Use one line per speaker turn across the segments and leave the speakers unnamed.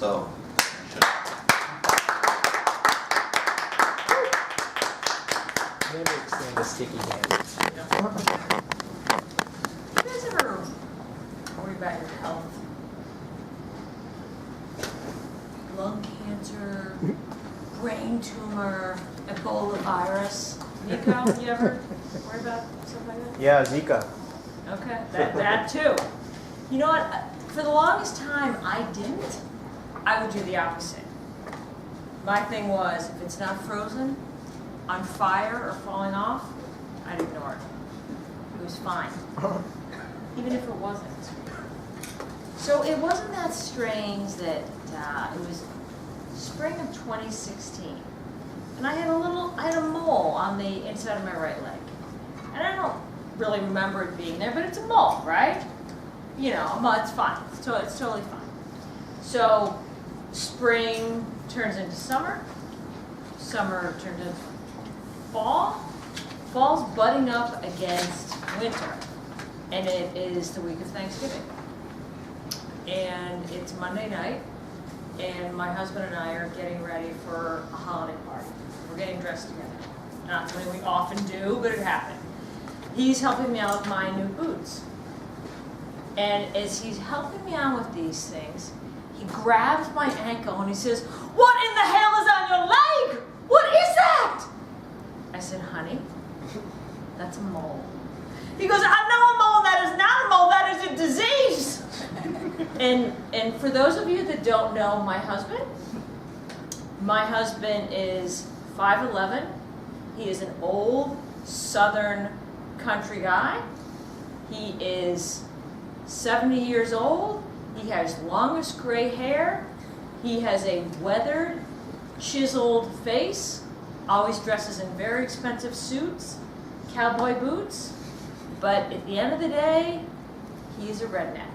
So,
Never extend a sticky hand.
You guys ever worry about your health? Lung cancer, brain tumor, Ebola virus. Nico, you ever worry about something like that?
Yeah, Zika.
Okay, that too. You know what? For the longest time, I didn't. I would do the opposite. My thing was, if it's not frozen, on fire, or falling off, I'd ignore it. It was fine. Even if it wasn't. So it wasn't that strange that it was spring of 2016. And I had a mole on the inside of my right leg. And I don't really remember it being there, but it's a mole, right? You know, it's fine. It's totally fine. So spring turns into summer. Summer turns into fall. Fall's butting up against winter. And it is the week of Thanksgiving. And it's Monday night. And my husband and I are getting ready for a holiday party. We're getting dressed together. Not something we often do, but it happened. He's helping me out with my new boots. And as he's helping me out with these things, he grabs my ankle and he says, "What in the hell is on your leg? What is that?" I said, "Honey, that's a mole." He goes, "I know a mole. That is not a mole. That is a disease." And for those of you that don't know my husband is 5'11". He is an old Southern country guy. He is 70 years old. He has longish gray hair. He has a weathered, chiseled face. Always dresses in very expensive suits, cowboy boots. But at the end of the day, he's a redneck.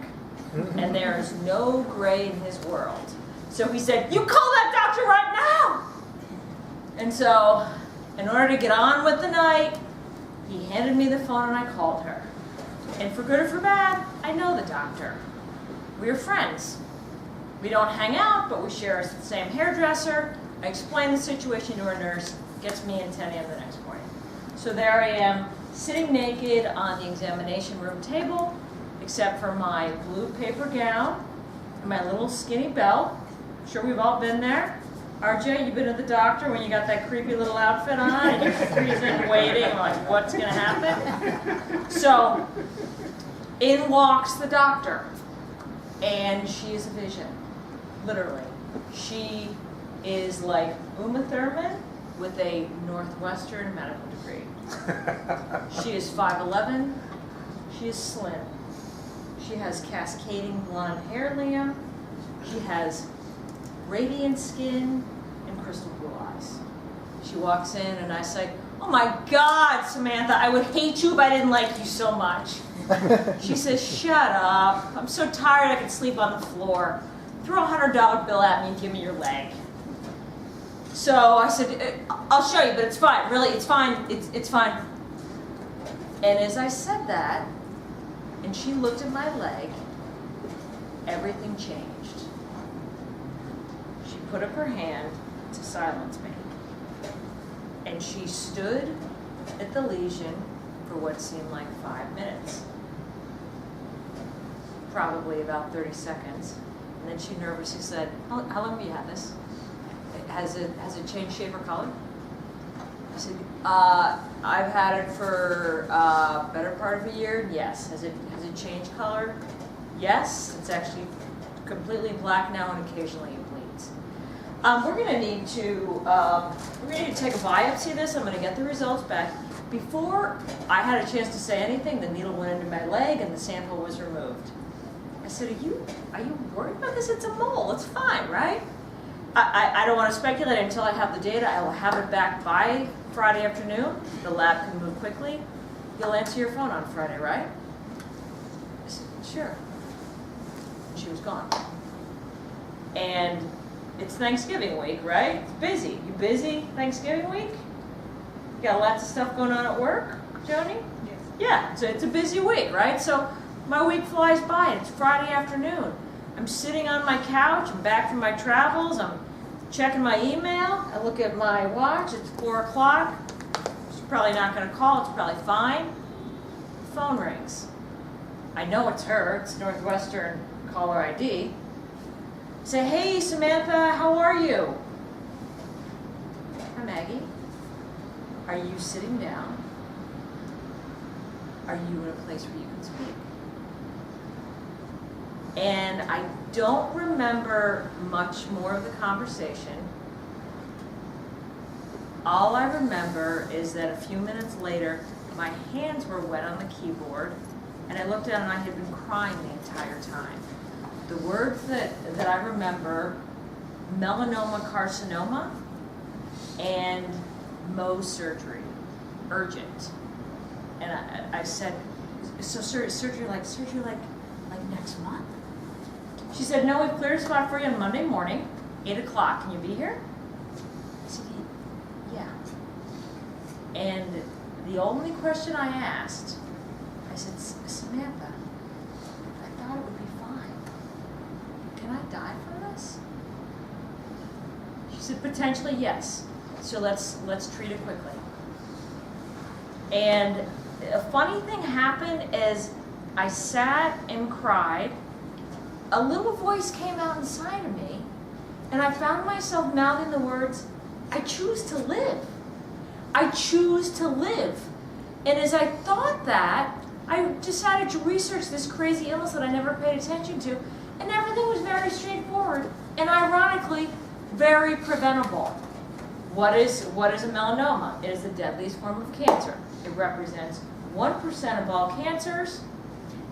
And there is no gray in his world. So he said, "You call that doctor right now!" And so, in order to get on with the night, he handed me the phone and I called her. And for good or for bad, I know the doctor. We're friends. We don't hang out, but we share the same hairdresser. I explain the situation to our nurse, gets me in 10 a.m. the next morning. So there I am, sitting naked on the examination room table, except for my blue paper gown and my little skinny belt. I'm sure we've all been there. RJ, you've been to the doctor when you got that creepy little outfit on and you're freezing, waiting, like, what's going to happen? So, in walks the doctor, and she is a vision, literally. She is like Uma Thurman with a Northwestern medical degree. She is 5'11". She is slim. She has cascading blonde hair, Liam. She has radiant skin and crystal blue eyes. She walks in and I say, "Oh my God, Samantha, I would hate you if I didn't like you so much." She says, "Shut up. I'm so tired I could sleep on the floor. Throw a $100 bill at me and give me your leg." So I said, "I'll show you, but it's fine. Really, it's fine. It's fine." And as I said that, and she looked at my leg, everything changed. She put up her hand to silence me. And she stood at the lesion for what seemed like 5 minutes. Probably about 30 seconds. And then she nervously said, how long have you had this? Has it changed shape or color? I said, I've had it for better part of a year. Yes. Has it changed color? Yes. It's actually completely black now and occasionally it bleeds. We're going to need to take a biopsy of this. I'm going to get the results back. Before I had a chance to say anything, the needle went into my leg and the sample was removed. I said, are you worried about this? It's a mole. It's fine, right? I don't want to speculate until I have the data. I will have it back by Friday afternoon. The lab can move quickly. You'll answer your phone on Friday, right? I said, sure. She was gone. And it's Thanksgiving week, right? It's busy. You busy Thanksgiving week? You got lots of stuff going on at work, Joni? Yes. Yeah, so it's a busy week, right? So my week flies by and it's Friday afternoon. I'm sitting on my couch, I'm back from my travels, I'm checking my email, I look at my watch, it's 4 o'clock. She's probably not gonna call, it's probably fine. The phone rings. I know it's her, it's Northwestern caller ID. Say, hey Samantha, how are you? Hi Maggie. Are you sitting down? Are you in a place where you can speak? And I don't remember much more of the conversation. All I remember is that a few minutes later, my hands were wet on the keyboard, and I looked at it and I had been crying the entire time. The words that I remember, melanoma carcinoma and Mohs surgery, urgent. And I said, so surgery like next month? She said, no, we've cleared a spot for you on Monday morning, 8 o'clock. Can you be here? I said, yeah. And the only question I asked, I said, Samantha, I thought it would be fine. Can I die from this? She said, potentially yes. So let's treat it quickly. And a funny thing happened as I sat and cried. A little voice came out inside of me, and I found myself mouthing the words, I choose to live. I choose to live. And as I thought that, I decided to research this crazy illness that I never paid attention to, and everything was very straightforward, and ironically, very preventable. What is a melanoma? It is the deadliest form of cancer. It represents 1% of all cancers.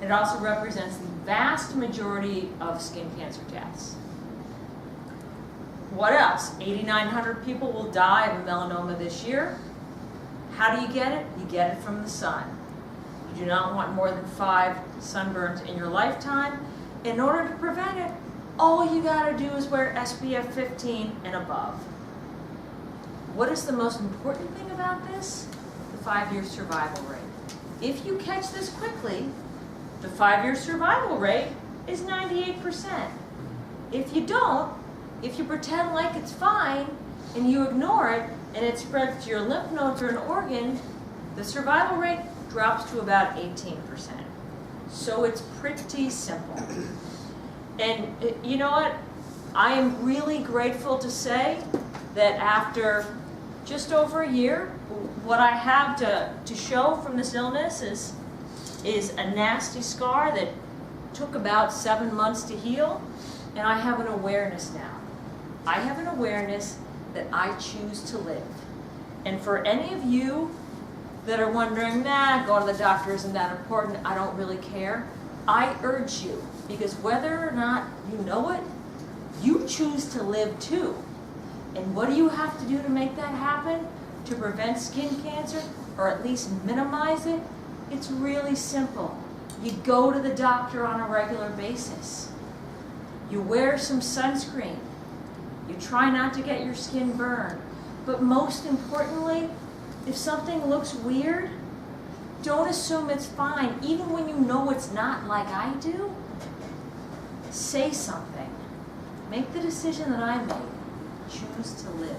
It also represents the vast majority of skin cancer deaths. What else? 8,900 people will die of melanoma this year. How do you get it? You get it from the sun. You do not want more than 5 sunburns in your lifetime. In order to prevent it, all you gotta do is wear SPF 15 and above. What is the most important thing about this? The 5-year survival rate. If you catch this quickly, the 5-year survival rate is 98%. If you don't, if you pretend like it's fine and you ignore it and it spreads to your lymph nodes or an organ, the survival rate drops to about 18%. So it's pretty simple. And you know what? I am really grateful to say that after just over a year, what I have to show from this illness is a nasty scar that took about 7 months to heal, and I have an awareness now. I have an awareness that I choose to live. And for any of you that are wondering, nah, going to the doctor isn't that important, I don't really care, I urge you, because whether or not you know it, you choose to live too. And what do you have to do to make that happen? To prevent skin cancer, or at least minimize it? It's really simple. You go to the doctor on a regular basis. You wear some sunscreen. You try not to get your skin burned. But most importantly, if something looks weird, don't assume it's fine, even when you know it's not, like I do. Say something. Make the decision that I made. Choose to live.